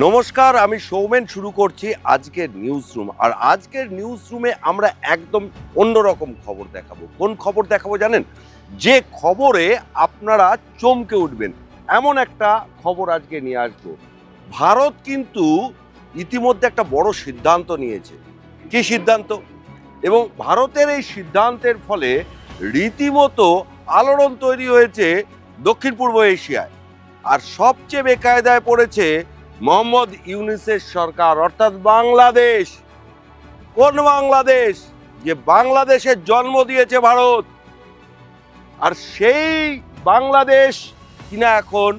নমস্কার, আমি সৌমেন। শুরু করছি আজকের নিউজ রুম। আর আজকের নিউজ রুমে আমরা একদম অন্যরকম খবর দেখাবো। কোন খবর দেখাবো জানেন? যে খবরে আপনারা চমকে উঠবেন এমন একটা খবর আজকে নিয়ে আসবো। ভারত কিন্তু ইতিমধ্যে একটা বড় সিদ্ধান্ত নিয়েছে। কি সিদ্ধান্ত? এবং ভারতের এই সিদ্ধান্তের ফলে রীতিমতো আলোড়ন তৈরি হয়েছে দক্ষিণ পূর্ব এশিয়ায়। আর সবচেয়ে বেকায়দায় পড়েছে মোহাম্মদ ইউনূসের সরকার, অর্থাৎ বাংলাদেশ। কোন বাংলাদেশ? যে বাংলাদেশের জন্ম দিয়েছে ভারত। আর সেই বাংলাদেশ কিনা এখন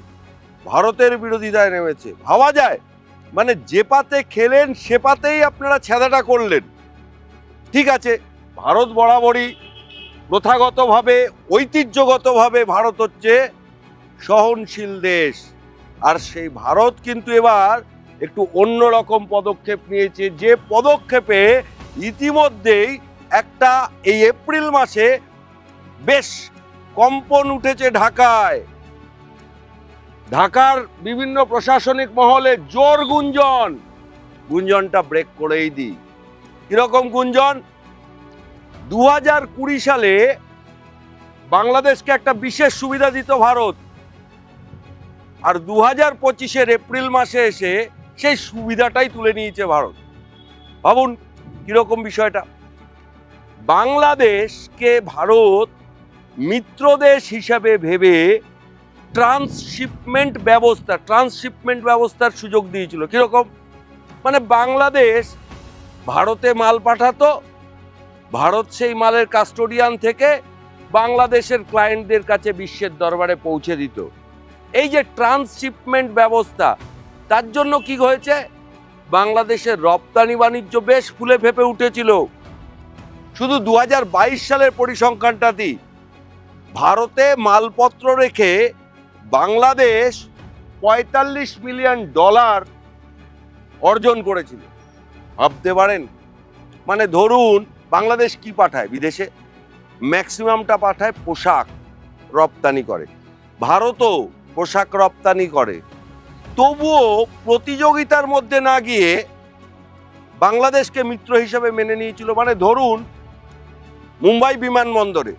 ভারতের বিরোধিতায় নেমেছে। ভাবা যায়, মানে যে পাতে খেলেন সে পাতেই আপনারা ছেদাটা করলেন। ঠিক আছে, ভারত বরাবরই প্রথাগতভাবে ঐতিহ্যগতভাবে ভারত হচ্ছে সহনশীল দেশ। আর সেই ভারত কিন্তু এবার একটু অন্যরকম পদক্ষেপ নিয়েছে, যে পদক্ষেপে ইতিমধ্যেই একটা এই এপ্রিল মাসে বেশ কম্পন উঠেছে ঢাকায়। ঢাকার বিভিন্ন প্রশাসনিক মহলে জোর গুঞ্জন। গুঞ্জনটা ব্রেক করেই দিই। কিরকম গুঞ্জন? 2020 সালে বাংলাদেশকে একটা বিশেষ সুবিধা দিত ভারত, আর 2025 এপ্রিল মাসে এসে সেই সুবিধাটাই তুলে নিয়েছে ভারত। ভাবুন কিরকম বিষয়টা। বাংলাদেশকে ভারত মিত্র দেশ হিসাবে ভেবে ট্রান্সশিপমেন্ট ব্যবস্থার সুযোগ দিয়েছিল। কিরকম? মানে বাংলাদেশ ভারতে মাল পাঠাতো, ভারত সেই মালের কাস্টোডিয়ান থেকে বাংলাদেশের ক্লায়েন্টদের কাছে বিশ্বের দরবারে পৌঁছে দিত। এই যে ট্রান্সশিপমেন্ট ব্যবস্থা, তার জন্য কি হয়েছে? বাংলাদেশের রপ্তানি বাণিজ্য বেশ ফুলে ফেপে উঠেছিল। শুধু 2022 সালের পরিসংখ্যানটাতেই ভারতে মালপত্র রেখে বাংলাদেশ $45 মিলিয়ন অর্জন করেছিল। ভাবতে পারেন? মানে ধরুন বাংলাদেশ কি পাঠায় বিদেশে? ম্যাক্সিমামটা পাঠায় পোশাক রপ্তানি করে। ভারতও পোশাক রপ্তানি করে। তবুও প্রতিযোগিতার মধ্যে না গিয়ে বাংলাদেশকে মিত্র হিসেবে মেনে নিয়েছিল। মানে ধরুন মুম্বাই বিমানবন্দরে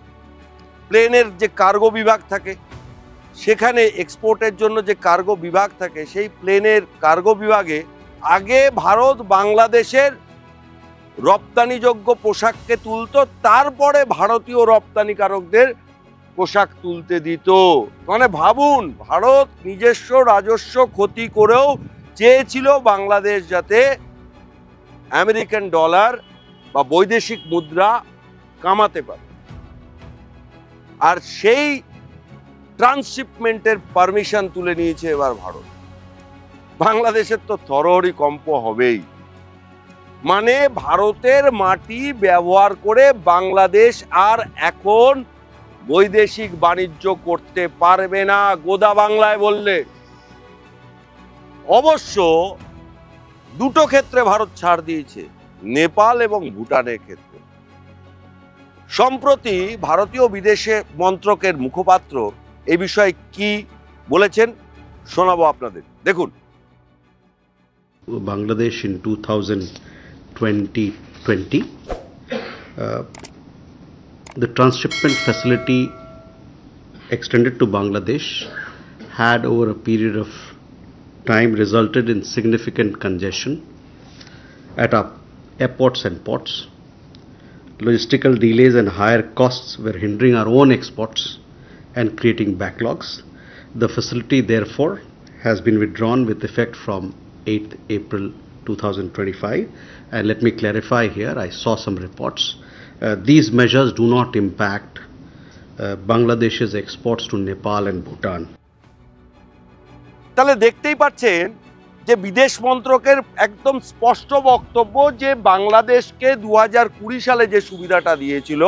প্লেনের যে কার্গো বিভাগ থাকে, সেখানে এক্সপোর্টের জন্য যে কার্গো বিভাগ থাকে, সেই প্লেনের কার্গো বিভাগে আগে ভারত বাংলাদেশের রপ্তানিযোগ্য পোশাককে তুলতো, তারপরে ভারতীয় রপ্তানিকারকদের পোশাক তুলতে দিত। মানে ভাবুন, ভারত নিজস্ব রাজস্ব ক্ষতি করেও চেয়েছিল বাংলাদেশ যাতে আমেরিকান ডলার বা বৈদেশিক মুদ্রা কামাতে পারে। আর সেই ট্রান্সশিপমেন্টের পারমিশন তুলে নিয়েছে এবার ভারত। বাংলাদেশের তো তরহরি কম্প হবেই। মানে ভারতের মাটি ব্যবহার করে বাংলাদেশ আর এখন বৈদেশিক বাণিজ্য করতে পারবে না, গোদা বাংলায় বললে। অবশ্য দুটো ক্ষেত্রে ভারত ছাড় দিয়েছে, নেপাল এবং ভুটানের ক্ষেত্রে। সম্প্রতি ভারতীয় বিদেশ মন্ত্রকের মুখপাত্র এই বিষয়ে কি বলেছেন শোনাবো আপনাদের। দেখুন। Bangladesh in 2020, the transshipment facility extended to Bangladesh had over a period of time resulted in significant congestion at our airports and ports. Logistical delays and higher costs were hindering our own exports and creating backlogs. The facility therefore has been withdrawn with effect from 8th April 2025. And let me clarify here, I saw some reports. These measures do not impact Bangladesh's exports to Nepal and Bhutan. তাহলে দেখতেই পাচ্ছেন যে বিদেশ মন্ত্রকের একদম স্পষ্ট বক্তব্য যে বাংলাদেশকে 2020 সালে যে সুবিধাটা দিয়েছিল,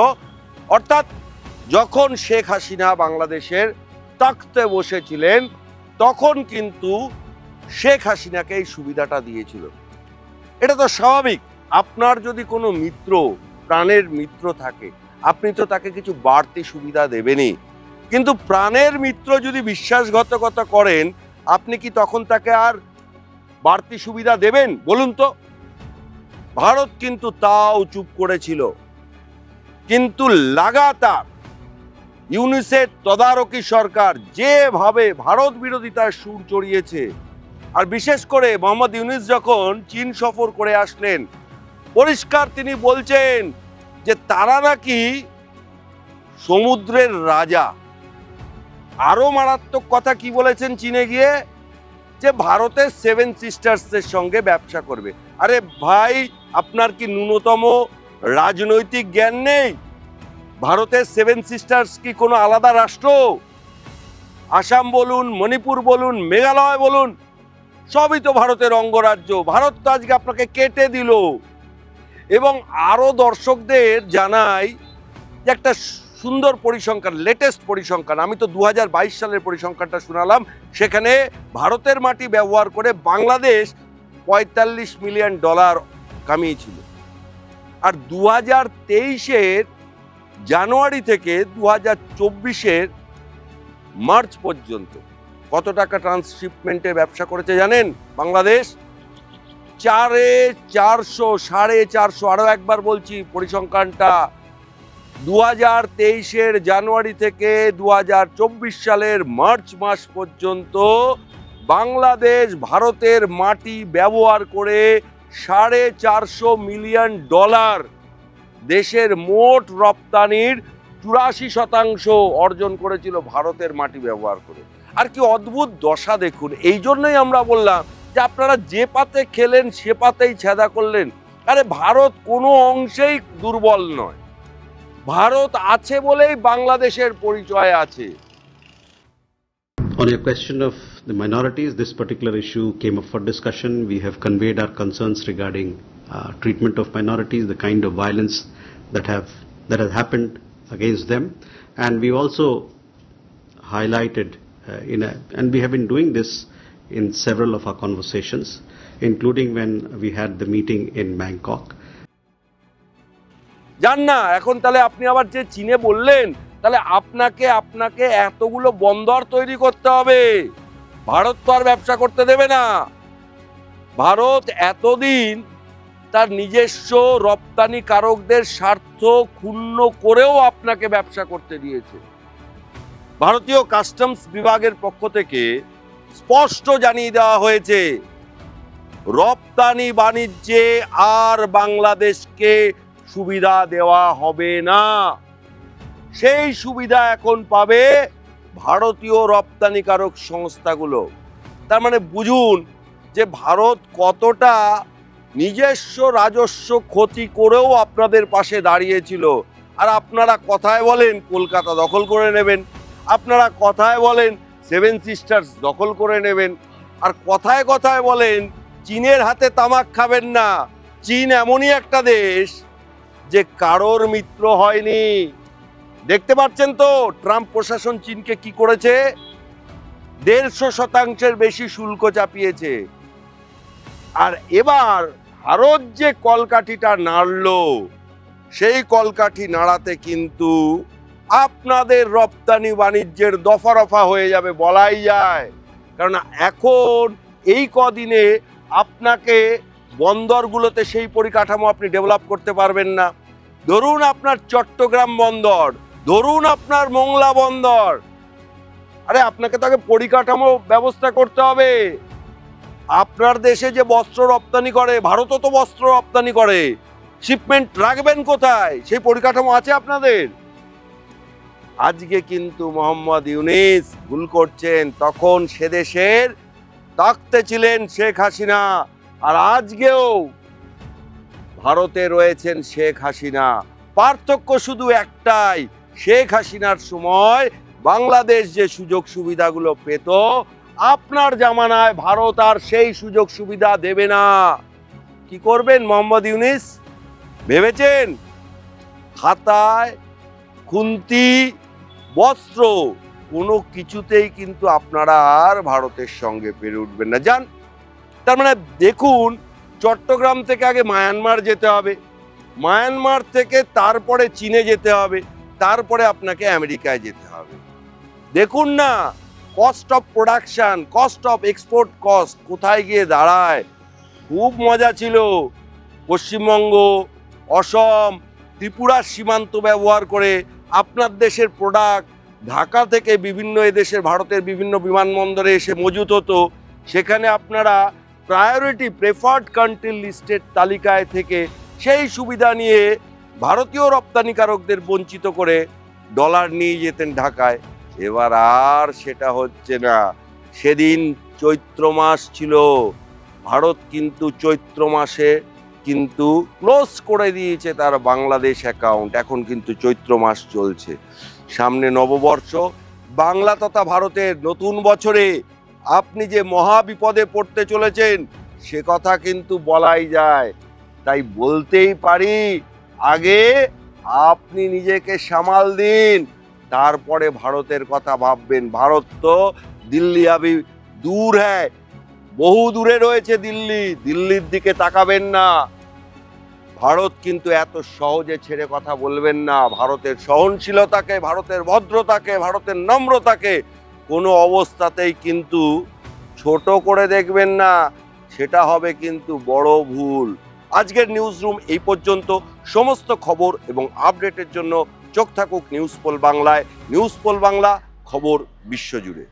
অর্থাৎ যখন শেখ হাসিনা বাংলাদেশের তখ্তে বসেছিলেন, তখন কিন্তু শেখ হাসিনাকে এই সুবিধাটা দিয়েছিল। এটা তো স্বাভাবিক। আপনার যদি কোনো মিত্র, প্রাণের মিত্র থাকে, আপনি তো তাকে কিছু বাড়তি সুবিধা দেবেনই। কিন্তু প্রাণের মিত্র যদি বিশ্বাসঘাতকতা করেন, আপনি কি তখন তাকে আর বাড়তি সুবিধা দেবেন বলুন তো? ভারত কিন্তু তাও চুপ করেছিল, কিন্তু লাগাতার ইউনিসেফ তদারকি সরকার যেভাবে ভারত বিরোধিতার সুর চড়িয়েছে, আর বিশেষ করে মোহাম্মদ ইউনুস যখন চীন সফর করে আসলেন, পরিষ্কার তিনি বলছেন যে তারা নাকি সমুদ্রের রাজা। আরো মারাত্মক কথা কি বলেছেন চীনে গিয়ে? যে ভারতের সেভেন সিস্টার্সের সঙ্গে ব্যবসা করবে। আরে ভাই, আপনার কি ন্যূনতম রাজনৈতিক জ্ঞান নেই? ভারতের সেভেন সিস্টার্স কি কোনো আলাদা রাষ্ট্র? আসাম বলুন, মণিপুর বলুন, মেঘালয় বলুন, সবই তো ভারতের অঙ্গরাজ্য। ভারত তো আজকে আপনাকে কেটে দিল। এবং আরো দর্শকদের জানাই যে একটা সুন্দর পরিসংখ্যান, লেটেস্ট পরিসংখ্যান, আমি তো 2022 সালের পরিসংখ্যানটা শোনালাম। সেখানে ভারতের মাটি ব্যবহার করে বাংলাদেশ $45 মিলিয়ন কামিয়েছিল। আর 2023-এর জানুয়ারি থেকে 2024-এর মার্চ পর্যন্ত কত টাকা ট্রান্সশিপমেন্টের ব্যবসা করেছে জানেন বাংলাদেশ? 450, আরো একবার বলছি পরিসংখ্যানটা, 2023-এর জানুয়ারি থেকে 2024 সালের মার্চ মাস পর্যন্ত বাংলাদেশ ভারতের মাটি ব্যবহার করে $450 মিলিয়ন দেশের মোট রপ্তানির 84% অর্জন করেছিল ভারতের মাটি ব্যবহার করে। আর কি অদ্ভুত দশা দেখুন। এই জন্যই আমরা বললাম যে আপনারা যে পাতে খেলেন সে পাতেই ছেদা করলেন। আরে ভারত কোনো অংশেই দুর্বল নয়, ভারত আছে বলেই বাংলাদেশের পরিচয় আছে। On your question of the minorities, this particular issue came up for discussion. We have conveyed our concerns regarding treatment of minorities, the kind of violence that has happened against them, and we also highlighted and we have been doing this in several of our conversations, including when we had the meeting in Bangkok. জান না, এখন তাহলে আপনি আবার যে চীনে বললেন, তাহলে আপনাকে এতগুলো বন্দর তৈরি করতে হবে। ভারত তো আর ব্যবসা করতে দেবে না। ভারত এতদিন তার নিজস্ব রপ্তানিকারকদের স্বার্থ ক্ষুণ্ণ করেও আপনাকে ব্যবসা করতে দিয়েছে। ভারতীয় কাস্টমস বিভাগের পক্ষ থেকে স্পষ্ট জানিয়ে দেওয়া হয়েছে, রপ্তানি বাণিজ্যে আর বাংলাদেশকে সুবিধা দেওয়া হবে না। সেই সুবিধা এখন পাবে ভারতীয় রপ্তানিকারক সংস্থাগুলো। তার মানে বুঝুন যে ভারত কতটা নিজস্ব রাজস্ব ক্ষতি করেও আপনাদের পাশে দাঁড়িয়েছিল। আর আপনারা কথায় বলেন কলকাতা দখল করে নেবেন, আপনারা কথায় বলেন সেভেন সিস্টার্স দখল করে নেবেন, আর কথায় কথায় বলেন চীনের হাতে তামাক খাবেন না। চীন এমনই একটা দেশ যে কারোর মিত্র হয়নি। দেখতে পাচ্ছেন তো ট্রাম্প প্রশাসন চীনকে কি করেছে? 150% বেশি শুল্ক চাপিয়েছে। আর এবার ভারত যে কলকাঠিটা নাড়লো, সেই কলকাঠি নাড়াতে কিন্তু আপনাদের রপ্তানি বাণিজ্যের দফা রফা হয়ে যাবে বলাই যায়। কারণ এখন এই কদিনে আপনাকে বন্দরগুলোতে সেই পরিকাঠামো আপনি ডেভেলপ করতে পারবেন না। ধরুন আপনার চট্টগ্রাম বন্দর, ধরুন আপনার মোংলা বন্দর, আরে আপনাকে তো আগে পরিকাঠামো ব্যবস্থা করতে হবে। আপনার দেশে যে বস্ত্র রপ্তানি করে, ভারতও তো বস্ত্র রপ্তানি করে, শিপমেন্ট রাখবেন কোথায়? সেই পরিকাঠামো আছে আপনাদের? আজকে কিন্তু মোহাম্মদ ইউনুস ভুল করছেন। তখন সে দেশের তাকতে ছিলেন শেখ হাসিনা, আর আজকেও ভারতে রয়েছেন শেখ হাসিনা। পার্থক্য শুধু একটাই, শেখ হাসিনার সময় বাংলাদেশ যে সুযোগ সুবিধাগুলো পেত, আপনার জামানায় ভারত আর সেই সুযোগ সুবিধা দেবে না। কি করবেন মোহাম্মদ ইউনুস ভেবেছেন? খাতায় খুন্তি বস্ত্র কোনো কিছুতেই কিন্তু আপনারা আর ভারতের সঙ্গে পেরে উঠবেন না। যান, তার মানে দেখুন, চট্টগ্রাম থেকে আগে মায়ানমার যেতে হবে, মায়ানমার থেকে তারপরে চীনে যেতে হবে, তারপরে আপনাকে আমেরিকায় যেতে হবে। দেখুন না cost of production, cost of export cost কোথায় গিয়ে দাঁড়ায়। খুব মজা ছিল। পশ্চিমবঙ্গ, অসম, ত্রিপুরার সীমান্ত ব্যবহার করে আপনার দেশের প্রোডাক্ট ঢাকা থেকে বিভিন্ন এদেশের ভারতের বিভিন্ন বিমানবন্দরে এসে মজুত হতো। সেখানে আপনারা প্রায়োরিটি প্রেফার্ড কান্ট্রি লিস্টের তালিকায় থেকে সেই সুবিধা নিয়ে ভারতীয় রপ্তানিকারকদের বঞ্চিত করে ডলার নিয়ে যেতেন ঢাকায়। এবার আর সেটা হচ্ছে না। সেদিন চৈত্র মাস ছিল, ভারত কিন্তু চৈত্র মাসে কিন্তু ক্লোজ করে দিয়েছে তার বাংলাদেশ অ্যাকাউন্ট। এখন কিন্তু চৈত্র মাস চলছে, সামনে নববর্ষ। বাংলা তথা ভারতের নতুন বছরে আপনি যে মহা বিপদে পড়তে চলেছেন সে কথা কিন্তু বলাই যায়। তাই বলতেই পারি, আগে আপনি নিজেকে সামাল দিন, তারপরে ভারতের কথা ভাববেন। ভারত তো দিল্লি আবি দূর হ্যায়, বহু দূরে রয়েছে দিল্লি। দিল্লির দিকে তাকাবেন না। ভারত কিন্তু এত সহজে ছেড়ে কথা বলবেন না। ভারতের সহনশীলতাকে, ভারতের ভদ্রতাকে, ভারতের নম্রতাকে কোনো অবস্থাতেই কিন্তু ছোট করে দেখবেন না। সেটা হবে কিন্তু বড় ভুল। আজকের নিউজ রুম এই পর্যন্ত। সমস্ত খবর এবং আপডেটের জন্য চোখ থাকুক নিউজ পোল বাংলায়। নিউজ পোল বাংলা, খবর বিশ্বজুড়ে।